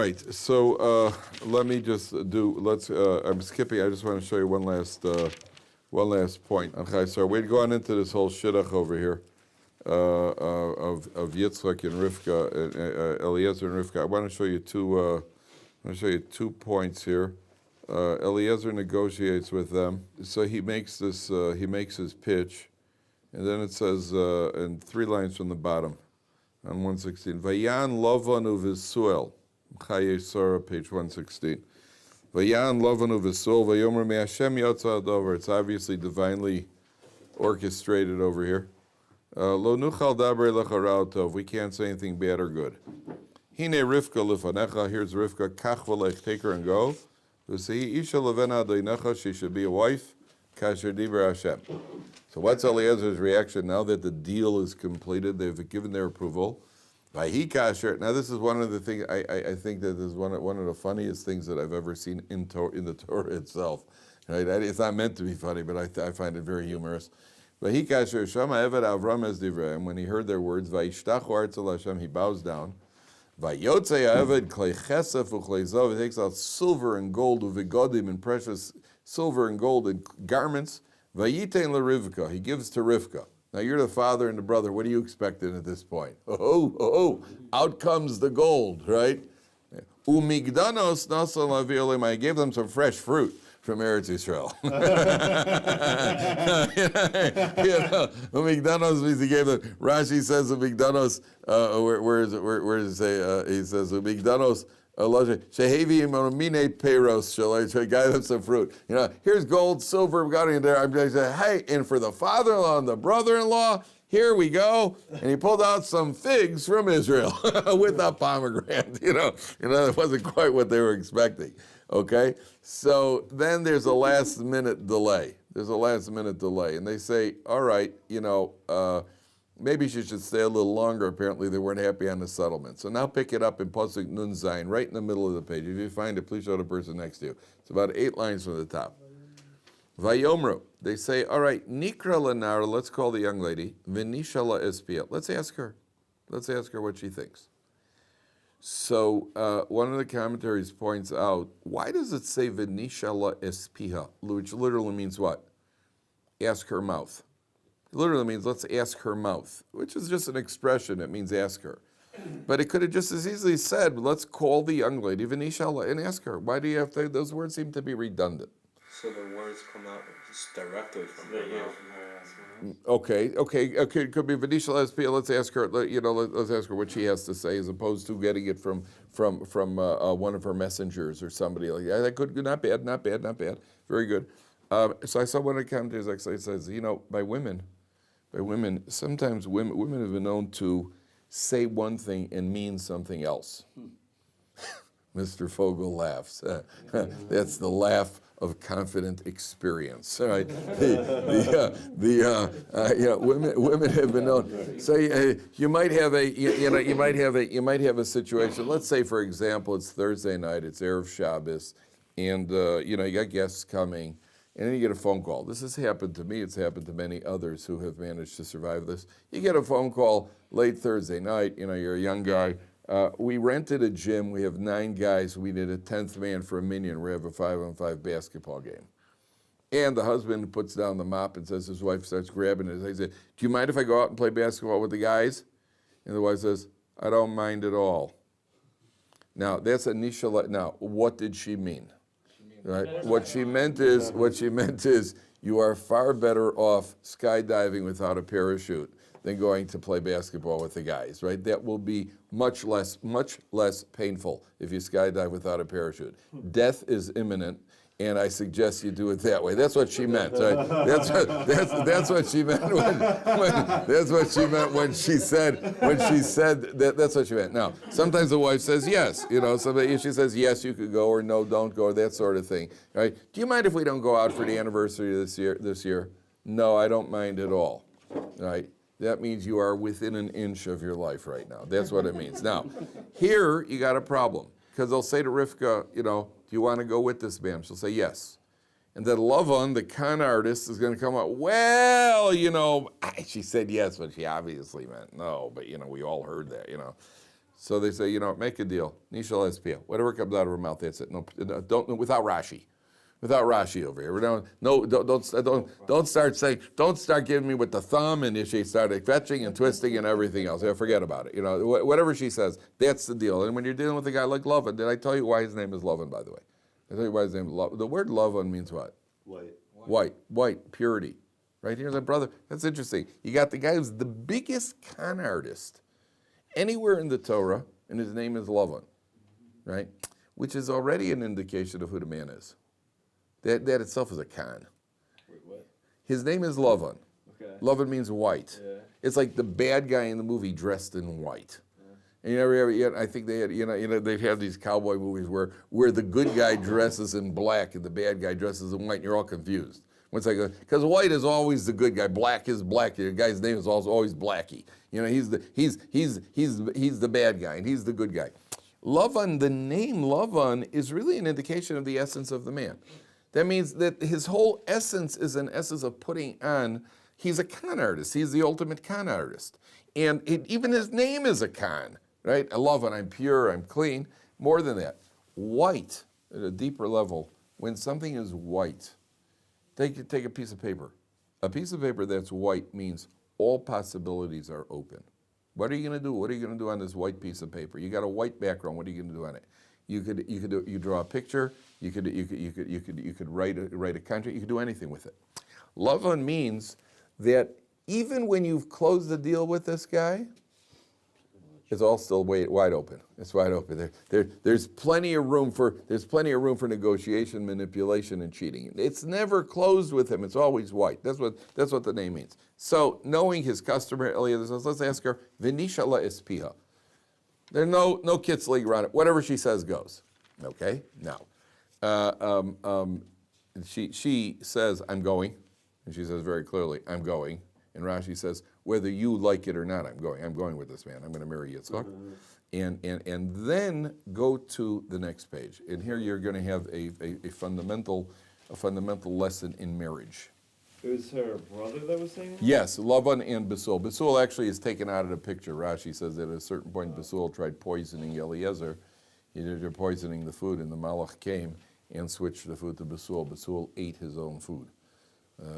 right, so let me just I'm skipping, I just want to show you one last point on Chayei. We'd gone into this whole shidduch over here of Yitzchak and Rifka, Eliezer and Rifka. I want to show you two points here. Eliezer negotiates with them, so he makes his pitch, and then it says in 3 lines from the bottom, on 116, Vayan Lavan u'Visuel, Chayei, page 116. Vayan Lavan u'Visuel, Vayomer me'Hashem yotza adover. It's obviously divinely orchestrated over here. Lo nuchal daber lecha tov. We can't say anything bad or good. Hine Rifka lifanecha. Here's Rifka. Kach v'lech. Take her and go. V'sehi isha levena adoinecha. She should be a wife. Kasher diber Hashem. So what's Eliezer's reaction now that the deal is completed? They've given their approval. Vahi kasher. Now this is one of the things, I think that this is one of the funniest things that I've ever seen in the Torah itself. Right? It's not meant to be funny, but I find it very humorous. Vahi kasher shama eved Avram es divrei. When he heard their words, vayishtachu artzel Hashem, he bows down. Vayotzei ha'eved klei chesef u'klei zav. He takes out silver and gold u'vigodim and precious silver and gold and garments. Vayitein Rivka, he gives to Rivka. Now you're the father and the brother. What are you expecting at this point? Out comes the gold, right? Umigdanos nasal aviolim. I gave them some fresh fruit from Eretz Yisrael. Umigdanos means he gave them. Rashi says umigdanos. Where does it say? He says umigdanos. Shehevi mine peiros. Shall I guide them some fruit? Here's gold, silver, got in there. I'm going to say, hey, and for the father-in-law and the brother-in-law, here we go. And he pulled out some figs from Israel with a pomegranate. It wasn't quite what they were expecting. Okay, so then there's a last-minute delay. And they say, all right, maybe she should stay a little longer. Apparently, they weren't happy on the settlement. So now pick it up in Pasuk Nun Zayin, right in the middle of the page. If you find it, please show the person next to you. It's about 8 lines from the top. Vayomru, they say, all right, Nikra Lanara, let's call the young lady, Vinishala Espia. Let's ask her what she thinks. So one of the commentaries points out, why does it say Vinishala Espia, which literally means what? Ask her mouth. It literally means let's ask her mouth, which is just an expression. It means ask her. But it could have just as easily said, let's call the young lady Vinishala and ask her. Why do you have to? Those words seem to be redundant. So the words come out just directly from her mouth. Okay. It could be Vinishala Espia. Let's ask her. Let's ask her what she has to say, as opposed to getting it from one of her messengers or somebody like that. That could not bad. Very good. So I saw one of the commentators actually says, by women, sometimes women have been known to say one thing and mean something else. Mr. Fogel laughs. That's the laugh of confident experience. All right. Women have been known. So you might have a situation. Let's say, for example, it's Thursday night. It's Erev Shabbos, and you got guests coming. And then you get a phone call. This has happened to me. It's happened to many others who have managed to survive this. You get a phone call late Thursday night. You're a young guy. We rented a gym. We have 9 guys. We need a 10th man for a minion. We have a 5-on-5 basketball game. And the husband puts down the mop and says, his wife starts grabbing it. He says, do you mind if I go out and play basketball with the guys? And the wife says, I don't mind at all. Now, that's a nisha. Now, what did she mean? Right. What she meant is you are far better off skydiving without a parachute than going to play basketball with the guys, right? That will be much less painful if you skydive without a parachute. Death is imminent, and I suggest you do it that way. That's what she meant. Right? That's what she meant when she said that. That's what she meant. Now, sometimes the wife says yes. Sometimes she says yes, you could go, or no, don't go, or that sort of thing. Right? Do you mind if we don't go out for the anniversary this year? No, I don't mind at all. Right? That means you are within an inch of your life right now. That's what it means. Now, here you got a problem, because they'll say to Rifka, do you want to go with this man? She'll say yes. And then Lavan, the con artist, is going to come out, she said yes, but she obviously meant no, but we all heard that, So they say, make a deal. Nishal espia. Whatever comes out of her mouth, that's it. No, don't without Rashi. Without Rashi over here. Don't start giving me with the thumb, and she started fetching and twisting and everything else. Yeah, forget about it. Whatever she says, that's the deal. And when you're dealing with a guy like Lavan, did I tell you why his name is Lavan, by the way? I tell you why his name is Lavan. The word Lavan means what? White, purity. Right here's my brother. That's interesting. You got the guy who's the biggest con artist anywhere in the Torah, and his name is Lavan, right? Which is already an indication of who the man is. That itself is a con. Wait, what? His name is Lavan. Okay. Lavan means white. Yeah. It's like the bad guy in the movie dressed in white. Yeah. And I think they had, they've had these cowboy movies where the good guy dresses in black and the bad guy dresses in white, and you're all confused. Because white is always the good guy, black is black. The guy's name is always Blackie. He's the bad guy and he's the good guy. Lavan, the name Lavan is really an indication of the essence of the man. That means that his whole essence is an essence of putting on. He's a con artist. He's the ultimate con artist, and even his name is a con, right? Lavan, I'm pure, I'm clean. More than that, white at a deeper level. When something is white. Take a piece of paper. A piece of paper that's white means all possibilities are open. What are you going to do? What are you going to do on this white piece of paper? You got a white background. What are you going to do on it? You draw a picture. You could write a contract. You could do anything with it. Lavan means that even when you've closed the deal with this guy, it's all still wide open. It's wide open. There's plenty of room for negotiation, manipulation, and cheating. It's never closed with him. It's always white. That's what the name means. So knowing his customer, Eliezer says, let's ask her, Vinisha la espiha. There's no kitzlig around it. Whatever she says goes. Okay? Now, she says, I'm going. And she says very clearly, I'm going. And Rashi says, whether you like it or not, I'm going. I'm going with this man. I'm going to marry Yitzchak. And then go to the next page. And here you're going to have a fundamental lesson in marriage. It was her brother that was saying it? Yes, Lavan and Besul. Besul actually is taken out of the picture. Rashi says that at a certain point Besul tried poisoning Eliezer. They're poisoning the food, and the Malach came and switched the food to Besul. Besul ate his own food.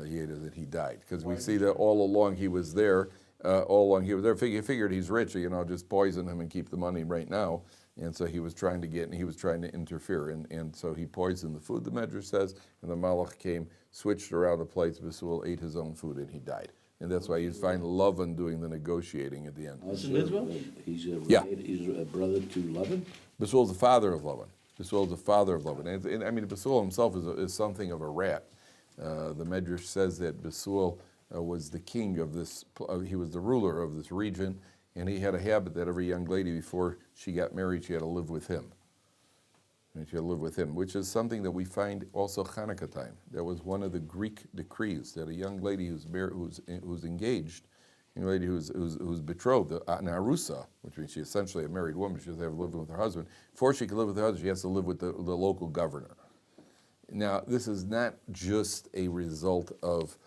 He ate it and he died. Because we see that all along he was there. He figured he's rich, just poison him and keep the money right now. And so he was trying to interfere. And so he poisoned the food, the Medrash says, and the Malach came, switched around the plates. Besul ate his own food and he died. And that's why you find Lavan doing the negotiating at the end. He's a brother to Lavan? Besul is the father of Lavan. Besul is the father of Lavan. And Besul himself is something of a rat. The Medrash says that Besul was the king of this, he was the ruler of this region, and he had a habit that every young lady before she got married, she had to live with him. And she had to live with him, which is something that we find also Hanukkah time. That was one of the Greek decrees, that a young lady who's engaged, a lady who's betrothed, an arusa, which means she's essentially a married woman, she doesn't have to live with her husband. Before she can live with her husband, she has to live with the local governor. Now, this is not just a result of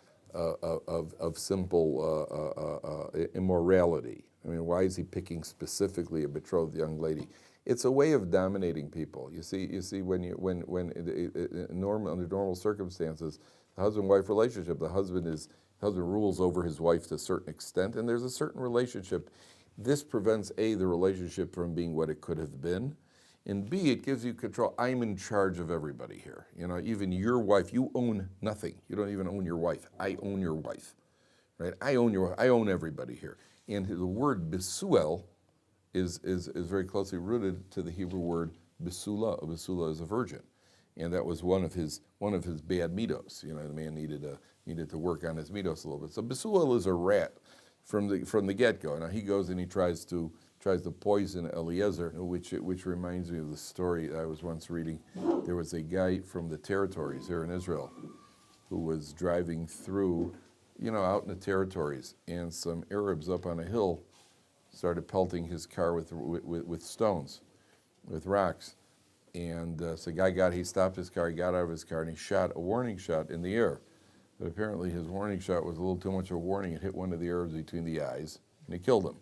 simple immorality. Why is he picking specifically a betrothed young lady? It's a way of dominating people. You see, under normal circumstances, the husband-wife relationship, the husband rules over his wife to a certain extent, and there's a certain relationship. This prevents the relationship from being what it could have been. And B, it gives you control. I'm in charge of everybody here. Even your wife, you own nothing. You don't even own your wife. I own your wife, right? I own everybody here. And the word besuel is very closely rooted to the Hebrew word besula. Besula is a virgin, and that was one of his bad midos. The man needed to work on his midos a little bit. So besuel is a rat from the get-go. Now he goes and he tries to poison Eliezer, which reminds me of the story I was once reading. There was a guy from the territories here in Israel who was driving through, out in the territories, and some Arabs up on a hill started pelting his car with stones, with rocks. And so the guy he stopped his car, he got out of his car, and he shot a warning shot in the air. But apparently his warning shot was a little too much of a warning. It hit one of the Arabs between the eyes, and it killed him.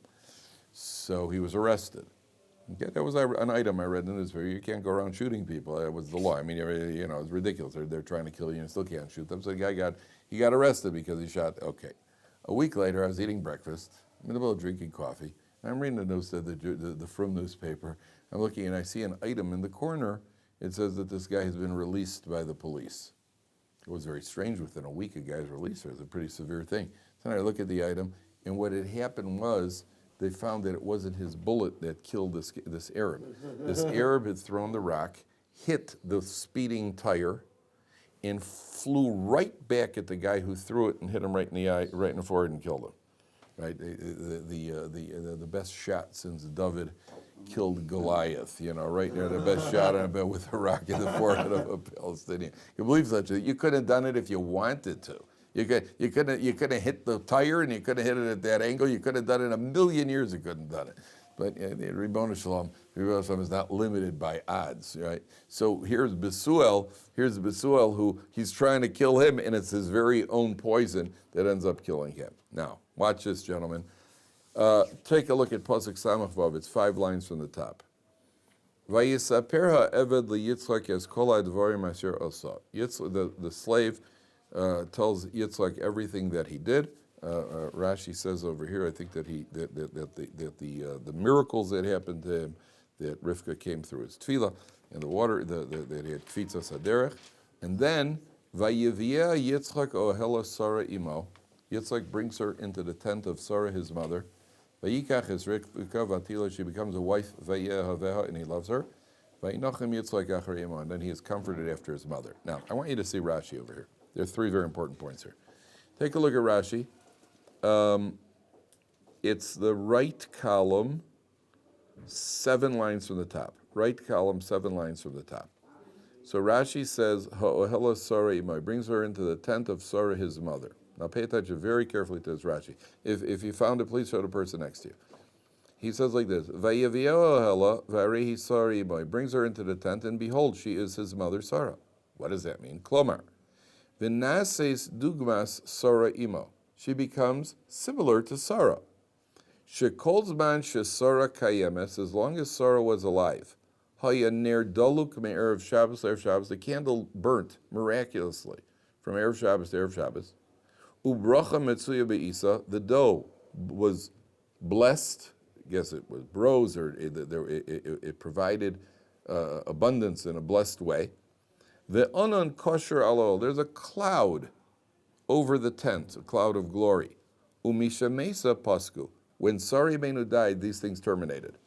So he was arrested. Okay, that was an item I read in the newspaper. You can't go around shooting people. That was the law. I mean, you know, it's ridiculous. They're trying to kill you and still can't shoot them. So the guy got arrested because he shot. Okay. A week later, I was eating breakfast. I'm in the middle of drinking coffee. And I'm reading the news, the Frum newspaper. I'm looking and I see an item in the corner. It says that this guy has been released by the police. It was very strange. Within a week, a guy's released. It was a pretty severe thing. So I look at the item, and what had happened was they found that it wasn't his bullet that killed this Arab. This Arab had thrown the rock, hit the speeding tire, and flew right back at the guy who threw it and hit him right in the eye, right in the forehead, and killed him. Right, the best shot since David killed Goliath. You know, right there, the best shot with a rock in the forehead of a Palestinian. You believe such a thing? You couldn't have done it if you wanted to. You could have hit the tire, and you could have hit it at that angle. You could have done it in a million years. You couldn't have done it. But Ribbon Shalom is not limited by odds, right? So here's Besuel who he's trying to kill him, and it's his very own poison that ends up killing him. Now, watch this, gentlemen. Take a look at Pasuk Samach Vav. It's 5 lines from the top. Vayisaper ha'eved liYitzchak es kol ha'dvarim asher asa. The slave tells Yitzchak everything that he did. Rashi says over here, I think that the miracles that happened to him, that Rifka came through his tefillah, and the water, that he had kfitzas haderech, and then Vayivia Yitzchak ohela Sarah imo. Yitzchak brings her into the tent of Sarah, his mother. Vayikach es Rifka vatila. She becomes a wife. Vayeh haveha, and he loves her. Vayinachem Yitzchak achar imo, and then he is comforted after his mother. Now, I want you to see Rashi over here. There are 3 very important points here. Take a look at Rashi. It's the right column, 7 lines from the top. Right column, 7 lines from the top. So Rashi says, Ha'ohela Sarah imoi, brings her into the tent of Sarah, his mother. Now pay attention very carefully to this Rashi. If you found it, please show the person next to you. He says like this, Vayavia ohela v'arehi Sarah imoi, brings her into the tent, and behold, she is his mother Sarah. What does that mean? Klomar. V'nases dugmas Sarah imo. She becomes similar to Sarah. Shekol zman shesarah kayemes, as long as Sarah was alive. Haya ner doluk me'erev Shabbos to Erev Shabbos, the candle burnt miraculously from Erev Shabbos to Erev Shabbos. Ubracha metzuya be'isa, the dough was blessed. I guess it was bros, or it provided abundance in a blessed way. The onan kosher alo, there's a cloud over the tent, a cloud of glory. Umisha mesa pasku. When Sarah Imeinu died, these things terminated.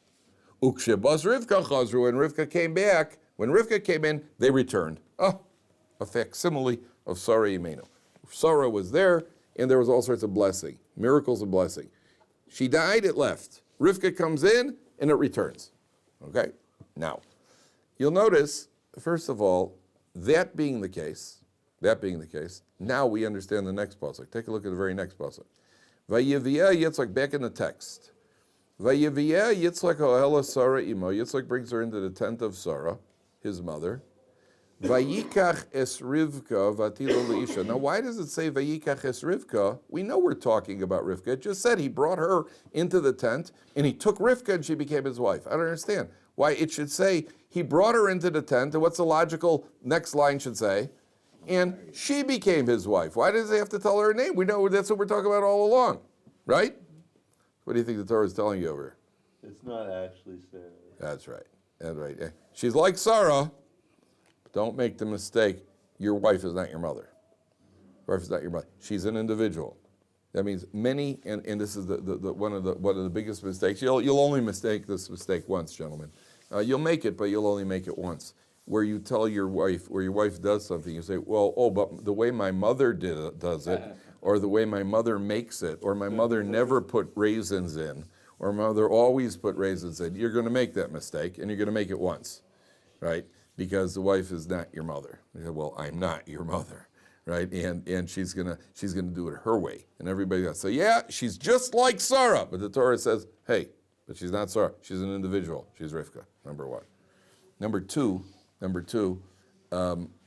Ukshebas Rivka chazru, when Rivka came back, when Rivka came in, they returned. A facsimile of Sarah Imeinu. Sarah was there, and there was all sorts of blessing, miracles of blessing. She died, it left. Rivka comes in, and it returns. Okay? Now, you'll notice, first of all, that being the case, now we understand the next pasuk. Take a look at the very next pasuk. Vayivia Yitzchak, back in the text. Vayivia Yitzchak ohela Sarah imo. Yitzchak brings her into the tent of Sarah, his mother. Vayikach es Rivka vatila leisha. Now, why does it say Vayikach es Rivka? We know we're talking about Rivka. It just said he brought her into the tent, and he took Rivka, and she became his wife. I don't understand why it should say he brought her into the tent, and what's the logical next line should say? And she became his wife. Why does he have to tell her name? We know that's what we're talking about all along, right? What do you think the Torah is telling you over here? It's not actually Sarah. That's right. That's right. She's like Sarah, but don't make the mistake. Your wife is not your mother. Your wife is not your mother. She's an individual. That means many, and this is one of the biggest mistakes. You'll only mistake this mistake once, gentlemen. You'll make it, but you'll only make it once. Where you tell your wife, where your wife does something, you say, but the way my mother does it, or the way my mother makes it, or my mother never put raisins in, or my mother always put raisins in. You're going to make that mistake, and you're going to make it once, right? Because the wife is not your mother. You say, well, I'm not your mother, right? And she's gonna do it her way, and everybody else say, yeah, she's just like Sarah, but the Torah says, hey, but she's not Sarah. She's an individual. She's Rifka. Number one. Number two.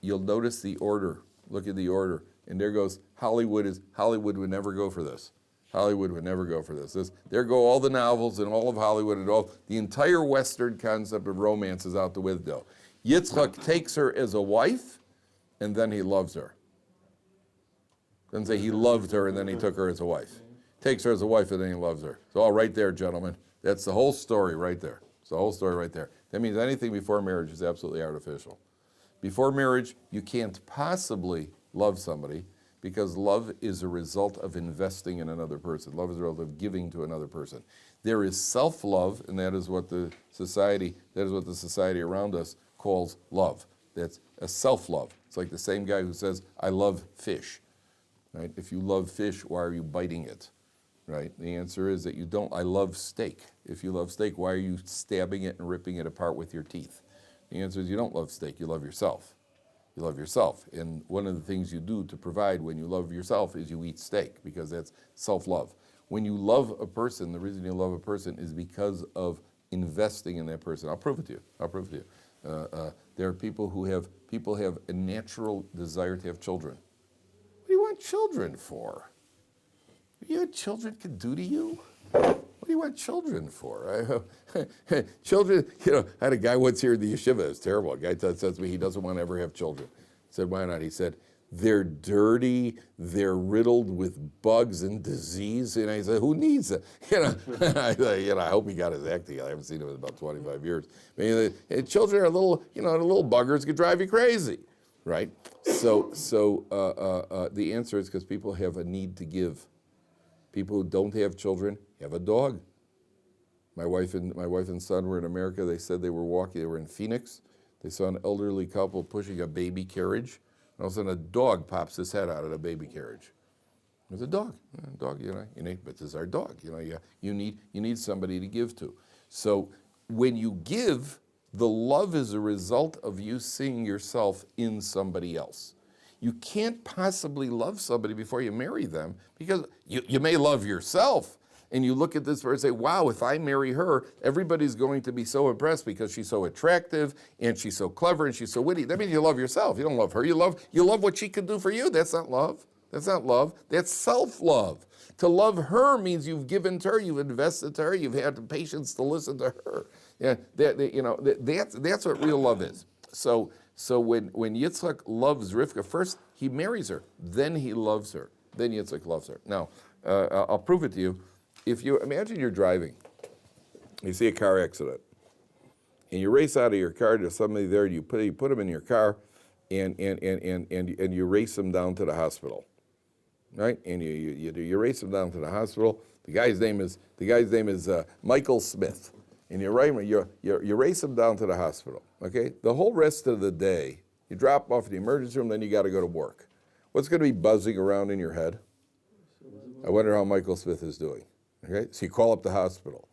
You'll notice the order. Look at the order. And there goes, Hollywood would never go for this. Hollywood would never go for this. There go all the novels and all of Hollywood and all. The entire Western concept of romance is out the window. Yitzchak takes her as a wife, and then he loves her. Doesn't say he loved her and then he took her as a wife. Takes her as a wife and then he loves her. It's all right there, gentlemen. That's the whole story right there. It's the whole story right there. That means anything before marriage is absolutely artificial. Before marriage, you can't possibly love somebody because love is a result of investing in another person. Love is a result of giving to another person. There is self-love, and that is what the society around us calls love. That's a self-love. It's like the same guy who says, I love fish. Right? If you love fish, why are you biting it? Right? The answer is that you don't. I love steak. If you love steak, why are you stabbing it and ripping it apart with your teeth? The answer is you don't love steak, you love yourself. You love yourself. And one of the things you do to provide when you love yourself is you eat steak, because that's self-love. When you love a person, the reason you love a person is because of investing in that person. I'll prove it to you. I'll prove it to you. There are people who have a natural desire to have children. What do you want children for? What do you want children can do to you? What do you want children for? Children, I had a guy once here in the yeshiva. It was terrible. A guy says to me he doesn't want to ever have children. I said, why not? He said, they're dirty, they're riddled with bugs and disease. And I said, who needs it? I hope he got his act together. I haven't seen him in about 25 years. I mean, children are little buggers, could drive you crazy, right? So the answer is because people have a need to give. People who don't have children have a dog. My wife and son were in America. They said they were walking. They were in Phoenix. They saw an elderly couple pushing a baby carriage. And all of a sudden, a dog pops his head out of the baby carriage. There's a dog. But this is our dog. You need somebody to give to. So when you give, the love is a result of you seeing yourself in somebody else. You can't possibly love somebody before you marry them, because you may love yourself, and you look at this person and say, wow, if I marry her, everybody's going to be so impressed because she's so attractive, and she's so clever, and she's so witty. That means you love yourself. You don't love her. You love what she could do for you. That's not love. That's not love. That's self-love. To love her means you've given to her, you've invested to her, you've had the patience to listen to her. Yeah, that's what real love is. So when Yitzchak loves Rifka, first he marries her, then he loves her, then Yitzchak loves her. Now, I'll prove it to you. If you imagine you're driving, you see a car accident, and you race out of your car to somebody there, and you put them in your car, and you race them down to the hospital, right? And you race them down to the hospital. The guy's name is Michael Smith. And you race them down to the hospital, okay? The whole rest of the day, you drop off at the emergency room, then you got to go to work. What's going to be buzzing around in your head? I wonder how Michael Smith is doing, okay? So you call up the hospital.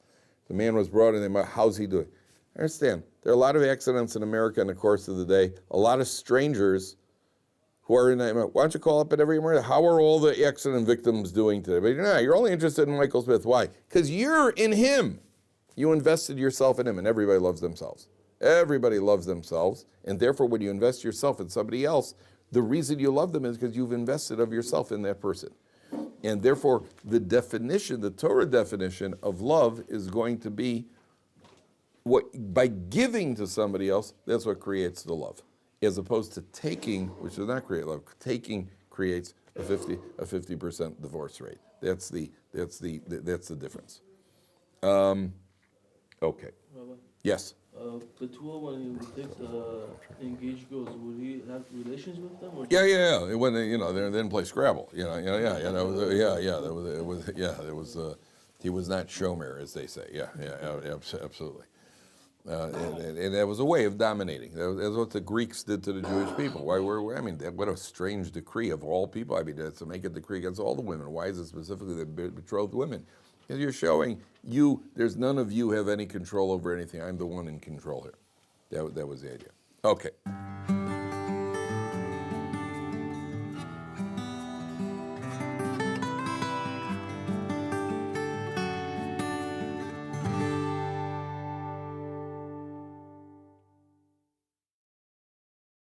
The man was brought in, how's he doing? I understand, there are a lot of accidents in America in the course of the day, a lot of strangers who are in that. Why don't you call up at every emergency? How are all the accident victims doing today? But you're only interested in Michael Smith. Why? Because you're in him. You invested yourself in him, and everybody loves themselves. Everybody loves themselves, and therefore when you invest yourself in somebody else, the reason you love them is because you've invested of yourself in that person. And therefore, the Torah definition of love is going to be by giving to somebody else, that's what creates the love. As opposed to taking, which does not create love. Taking creates a 50% divorce rate. That's the difference. Okay. Rabbi, Yes. Betul, when he would take the engaged girls, would he have relations with them? Or Yeah. When they didn't play Scrabble. He was not Shomer, as they say. Yeah, absolutely. And that was a way of dominating. That's what the Greeks did to the Jewish people. What a strange decree of all people. To make a decree against all the women. Why is it specifically the betrothed women? Because you're showing there's none of you have any control over anything. I'm the one in control here. That was the idea. Okay.